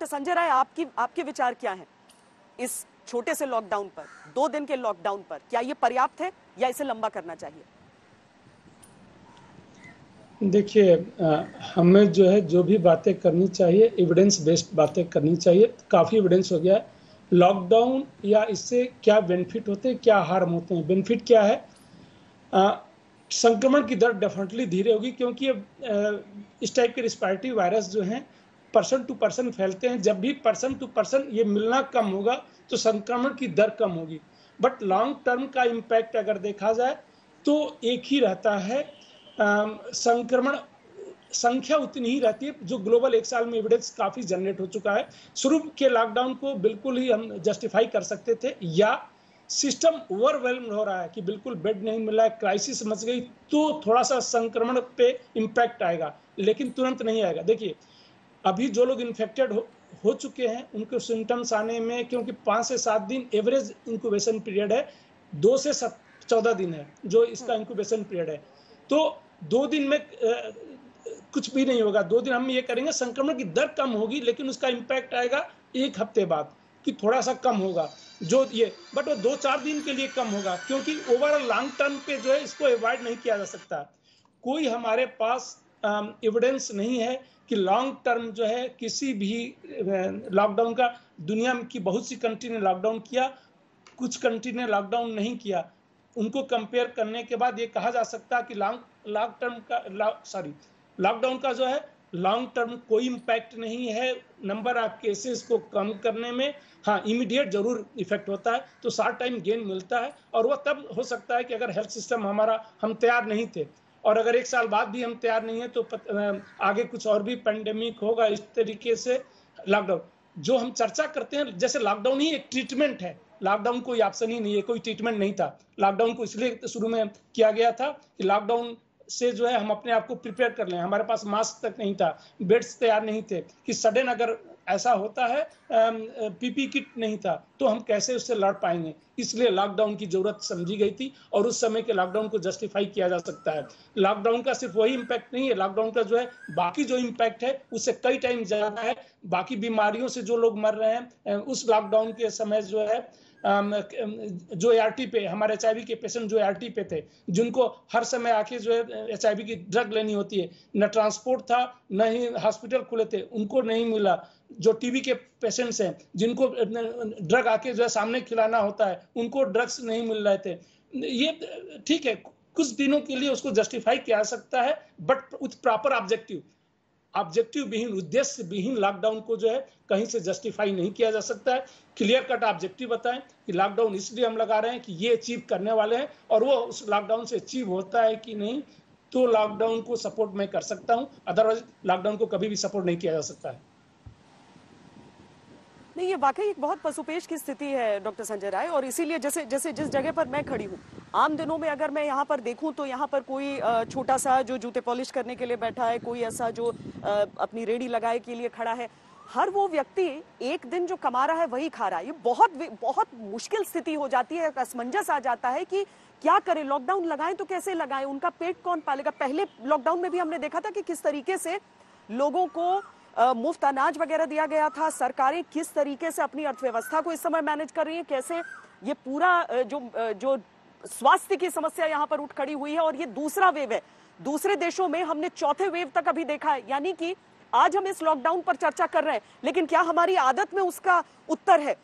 Doctor Sanjay Rai, आपके विचार क्या हैं इस छोटे से लॉकडाउन पर, 2 दिन के लॉकडाउन पर? क्या ये पर्याप्त है या इसे लंबा करना चाहिए? देखिए, हमें जो है जो भी बातें करनी चाहिए एविडेंस बेस्ड बातें करनी चाहिए। काफ़ी एविडेंस हो गया है लॉकडाउन या इससे क्या बेनिफिट होते हैं, क्या हार्म होते हैं। बेनिफिट क्या है? अ, संक्रमण की दर डेफिनेटली धीरे होगी, क्योंकि अब इस टाइप के रिस्पायरेटरी वायरस जो हैं पर्सन टू पर्सन फैलते हैं। जब भी पर्सन टू पर्सन ये मिलना कम होगा तो संक्रमण की दर कम होगी। बट लॉन्ग टर्म का इम्पैक्ट अगर देखा जाए तो एक ही रहता है, संक्रमण संख्या उतनी ही रहती है। जो ग्लोबल 1 साल में एविडेंस काफी जनरेट हो चुका है। शुरू के लॉकडाउन को बिल्कुल ही हम जस्टिफाई कर सकते थे, या सिस्टम ओवरवेल्म्ड हो रहा है कि बिल्कुल बेड नहीं मिला है, क्राइसिस मच गई, तो थोड़ा सा संक्रमण पे इम्पैक्ट आएगा, लेकिन तुरंत नहीं आएगा। देखिए, अभी जो लोग इन्फेक्टेड हो चुके हैं उनके सिम्टम्स आने में, क्योंकि 5 से 7 दिन एवरेज इंक्यूबेशन पीरियड है, 2 से 14 दिन है जो इसका इंक्यूबेशन पीरियड है। तो 2 दिन में कुछ भी नहीं होगा। 2 दिन हम ये करेंगे, संक्रमण की दर कम होगी, लेकिन उसका इम्पैक्ट आएगा 1 हफ्ते बाद कि थोड़ा सा कम होगा जो ये, बट वो 2-4 दिन के लिए कम होगा, क्योंकि ओवरऑल लॉन्ग टर्म पे जो है इसको अवॉइड नहीं किया जा सकता। कोई हमारे पास एविडेंस नहीं है कि लॉन्ग टर्म जो है किसी भी लॉकडाउन का। दुनिया की बहुत सी कंट्री ने लॉकडाउन किया, कुछ कंट्री ने लॉकडाउन नहीं किया। उनको कंपेयर करने के बाद ये कहा जा सकता है कि लॉन्ग टर्म का लॉकडाउन का जो है लॉन्ग टर्म कोई इम्पैक्ट नहीं है नंबर ऑफ केसेस को कम करने में। हाँ, इमीडिएट जरूर इफेक्ट होता है, तो शॉर्ट टाइम गेन मिलता है, और वह तब हो सकता है कि अगर हेल्थ सिस्टम हम तैयार नहीं थे, और अगर 1 साल बाद भी हम तैयार नहीं है तो आगे कुछ और भी पेंडेमिक होगा। इस तरीके से लॉकडाउन जो हम चर्चा करते हैं, जैसे लॉकडाउन ही एक ट्रीटमेंट है, लॉकडाउन कोई ऑप्शन ही नहीं है, कोई ट्रीटमेंट नहीं था। लॉकडाउन को इसलिए शुरू में किया गया था कि लॉकडाउन से जो है हम अपने आप को प्रिपेयर कर लें। हमारे पास मास्क तक नहीं था, बेड्स तैयार नहीं थे, कि सडन अगर ऐसा होता है, पीपी किट नहीं था, तो हम कैसे उससे लड़ पाएंगे। इसलिए लॉकडाउन की जरूरत समझी गई थी, और उस समय के लॉकडाउन को जस्टिफाई किया जा सकता है। लॉकडाउन का सिर्फ वही इम्पैक्ट नहीं है, लॉकडाउन का जो है बाकी जो इम्पैक्ट है उससे कई टाइम ज्यादा है। बाकी बीमारियों से जो लोग मर रहे हैं उस लॉकडाउन के समय जो है, जो ART पे हमारे HIV के पेशेंट जो ART पे थे, जिनको हर समय आके जो है HIV की ड्रग लेनी होती है, न ट्रांसपोर्ट था न ही हॉस्पिटल खुले थे, उनको नहीं मिला। जो TB के पेशेंट्स हैं जिनको ड्रग आके जो है सामने खिलाना होता है, उनको ड्रग्स नहीं मिल रहे थे। ये ठीक है, कुछ दिनों के लिए उसको जस्टिफाई किया जा सकता है, बट विथ प्रॉपर ऑब्जेक्टिव विहीन, उद्देश्य विहीन लॉकडाउन को जो है कहीं से जस्टिफाई नहीं किया जा सकता है। क्लियर कट ऑब्जेक्टिव बताएं कि लॉकडाउन इसलिए हम लगा रहे हैं कि ये अचीव करने वाले हैं, और वो उस लॉकडाउन से अचीव होता है कि नहीं, तो लॉकडाउन को सपोर्ट मैं कर सकता हूं। अदरवाइज लॉकडाउन को कभी भी सपोर्ट नहीं किया जा सकता है। नहीं, ये वाकई एक बहुत पशुपेश की स्थिति है डॉक्टर संजय राय, और इसीलिए जैसे जैसे जिस जगह पर मैं खड़ी हूँ, आम दिनों में अगर मैं यहाँ पर देखूं तो यहाँ पर कोई छोटा सा जो जूते पॉलिश करने के लिए बैठा है, कोई ऐसा जो अपनी रेडी लगाए के लिए खड़ा है, हर वो व्यक्ति एक दिन जो कमा रहा है वही खा रहा है। ये बहुत बहुत मुश्किल स्थिति हो जाती है, असमंजस आ जाता है कि क्या करें, लॉकडाउन लगाएं तो कैसे लगाएं, उनका पेट कौन पालेगा। पहले लॉकडाउन में भी हमने देखा था कि किस तरीके से लोगों को मुफ्त अनाज वगैरह दिया गया था। सरकारें किस तरीके से अपनी अर्थव्यवस्था को इस समय मैनेज कर रही है, कैसे ये पूरा जो स्वास्थ्य की समस्या यहाँ पर उठ खड़ी हुई है। और ये दूसरा वेव है, दूसरे देशों में हमने चौथे वेव तक अभी देखा है। यानी कि आज हम इस लॉकडाउन पर चर्चा कर रहे हैं, लेकिन क्या हमारी आदत में उसका उत्तर है?